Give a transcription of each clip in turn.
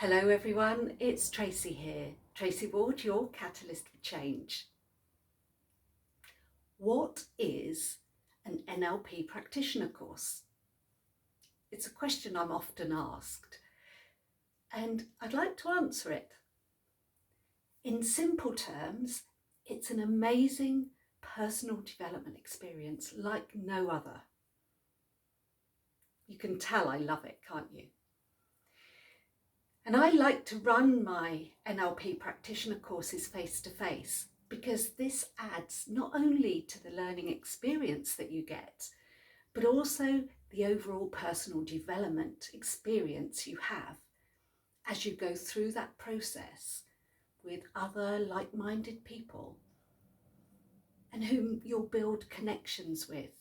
Hello everyone, it's Tracy here. Tracy Ward, your Catalyst for Change. What is an NLP Practitioner course? It's a question I'm often asked, and I'd like to answer it. In simple terms, it's an amazing personal development experience like no other. You can tell I love it, can't you? And I like to run my NLP practitioner courses face-to-face because this adds not only to the learning experience that you get, but also the overall personal development experience you have as you go through that process with other like-minded people and whom you'll build connections with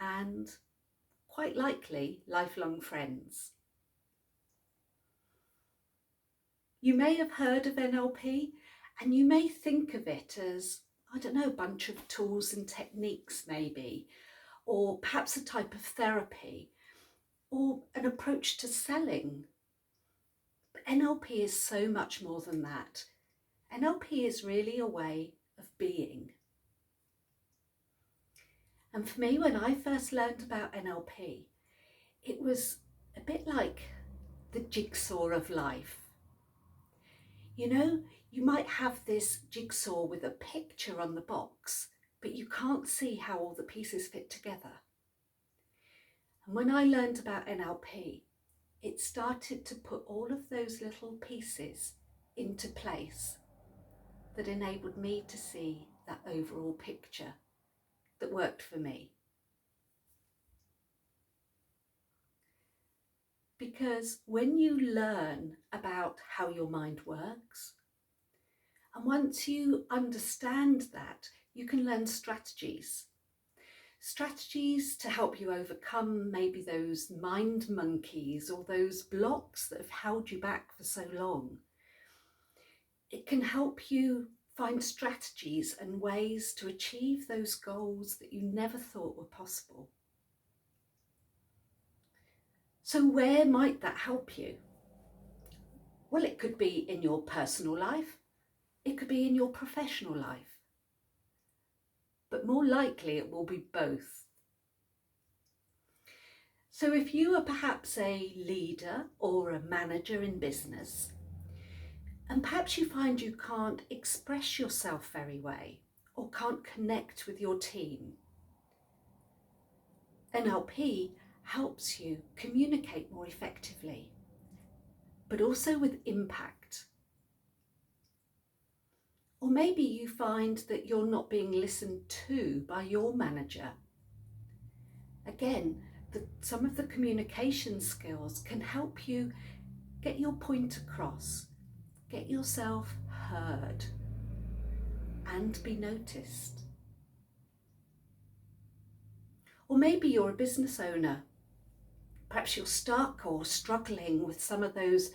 and quite likely lifelong friends. You may have heard of NLP and you may think of it as, I don't know, a bunch of tools and techniques maybe, or perhaps a type of therapy or an approach to selling. But NLP is so much more than that. NLP is really a way of being. And for me, when I first learned about NLP, it was a bit like the jigsaw of life. You know, you might have this jigsaw with a picture on the box, but you can't see how all the pieces fit together. And when I learned about NLP, it started to put all of those little pieces into place that enabled me to see that overall picture that worked for me. Because when you learn about how your mind works, and once you understand that, you can learn strategies to help you overcome maybe those mind monkeys or those blocks that have held you back for so long. It can help you find strategies and ways to achieve those goals that you never thought were possible. So where might that help you? Well, it could be in your personal life, it could be in your professional life, but more likely it will be both. So if you are perhaps a leader or a manager in business, and perhaps you find you can't express yourself very well or can't connect with your team, NLP helps you communicate more effectively, but also with impact. Or maybe you find that you're not being listened to by your manager. Again, some of the communication skills can help you get your point across, get yourself heard, and be noticed. Or maybe you're a business owner. Perhaps you're stuck or struggling with some of those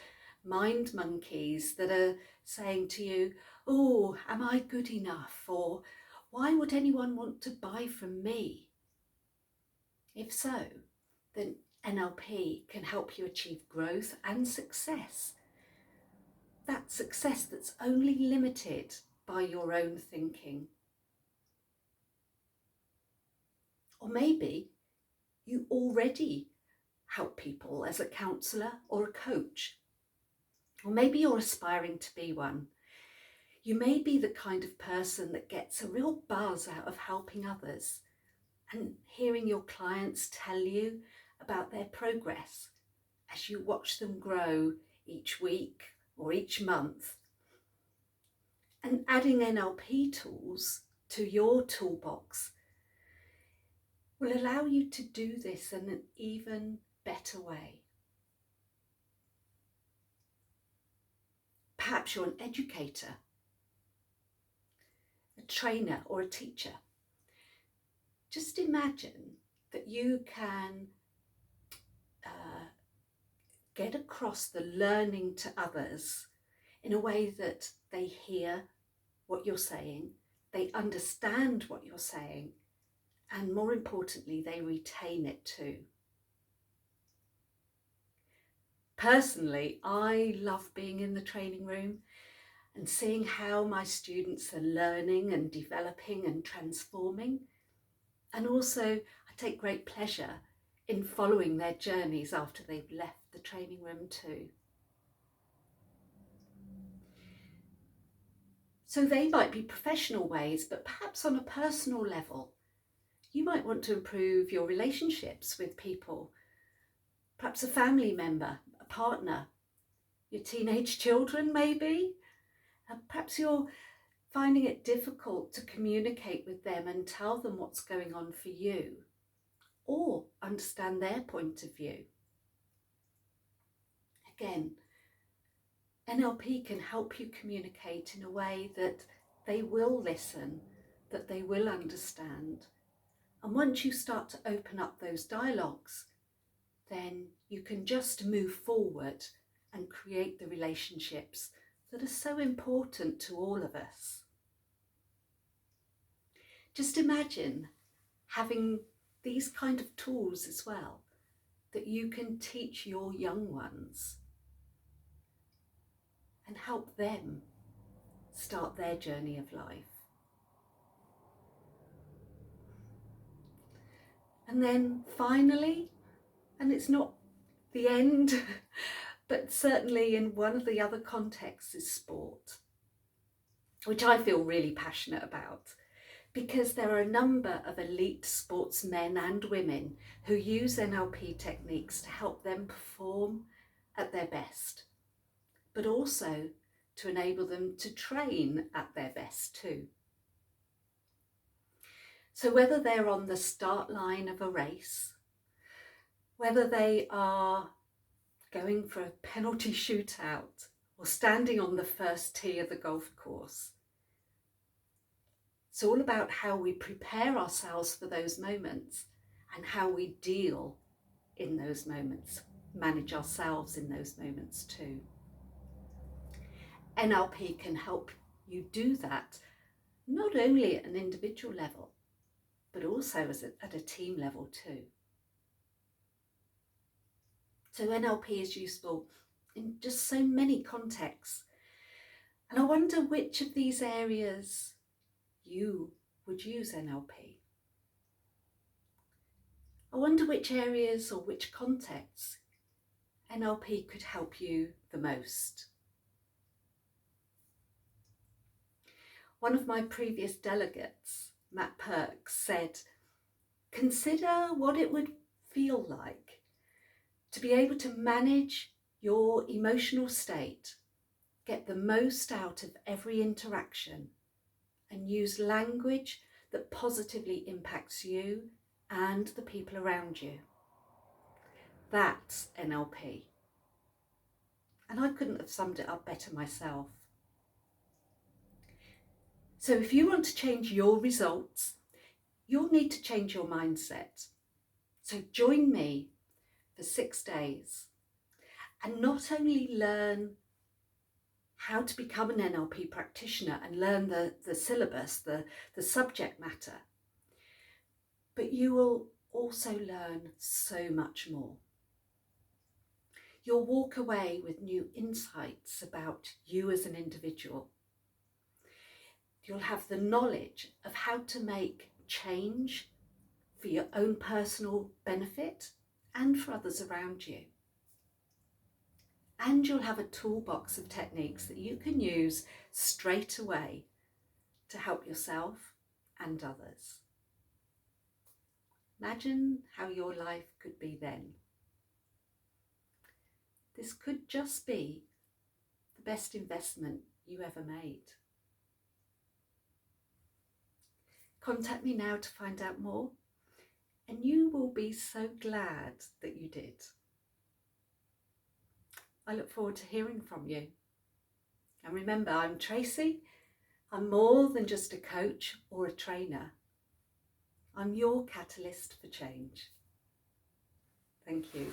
mind monkeys that are saying to you, oh, am I good enough? Or why would anyone want to buy from me? If so, then NLP can help you achieve growth and success. That success that's only limited by your own thinking. Or maybe you already help people as a counsellor or a coach. Or maybe you're aspiring to be one. You may be the kind of person that gets a real buzz out of helping others and hearing your clients tell you about their progress as you watch them grow each week or each month. And adding NLP tools to your toolbox will allow you to do this in an even better way. Perhaps you're an educator, a trainer or a teacher. Just imagine that you can get across the learning to others in a way that they hear what you're saying, they understand what you're saying, and more importantly, they retain it too. Personally, I love being in the training room and seeing how my students are learning and developing and transforming. And also, I take great pleasure in following their journeys after they've left the training room too. So they might be professional ways, but perhaps on a personal level, you might want to improve your relationships with people, perhaps a family member, a partner, your teenage children maybe. Perhaps you're finding it difficult to communicate with them and tell them what's going on for you, or understand their point of view. Again, NLP can help you communicate in a way that they will listen, that they will understand. And once you start to open up those dialogues, then you can just move forward and create the relationships that are so important to all of us. Just imagine having these kind of tools as well that you can teach your young ones and help them start their journey of life. And then finally, and it's not the end, but certainly in one of the other contexts is sport, which I feel really passionate about, because there are a number of elite sportsmen and women who use NLP techniques to help them perform at their best, but also to enable them to train at their best too. So whether they're on the start line of a race, whether they are going for a penalty shootout or standing on the first tee of the golf course, it's all about how we prepare ourselves for those moments and how we deal in those moments, manage ourselves in those moments too. NLP can help you do that, not only at an individual level, but also at a team level too. So NLP is useful in just so many contexts. And I wonder which of these areas you would use NLP. I wonder which areas or which contexts NLP could help you the most. One of my previous delegates, Matt Perks, said, consider what it would feel like to be able to manage your emotional state, get the most out of every interaction, and use language that positively impacts you and the people around you. That's NLP. And I couldn't have summed it up better myself. So if you want to change your results, you'll need to change your mindset. So join me for 6 days and not only learn how to become an NLP practitioner and learn the syllabus, the subject matter, but you will also learn so much more. You'll walk away with new insights about you as an individual. You'll have the knowledge of how to make change for your own personal benefit and for others around you. And you'll have a toolbox of techniques that you can use straight away to help yourself and others. Imagine how your life could be then. This could just be the best investment you ever made. Contact me now to find out more, and you will be so glad that you did. I look forward to hearing from you. And remember, I'm Tracy. I'm more than just a coach or a trainer. I'm your catalyst for change. Thank you.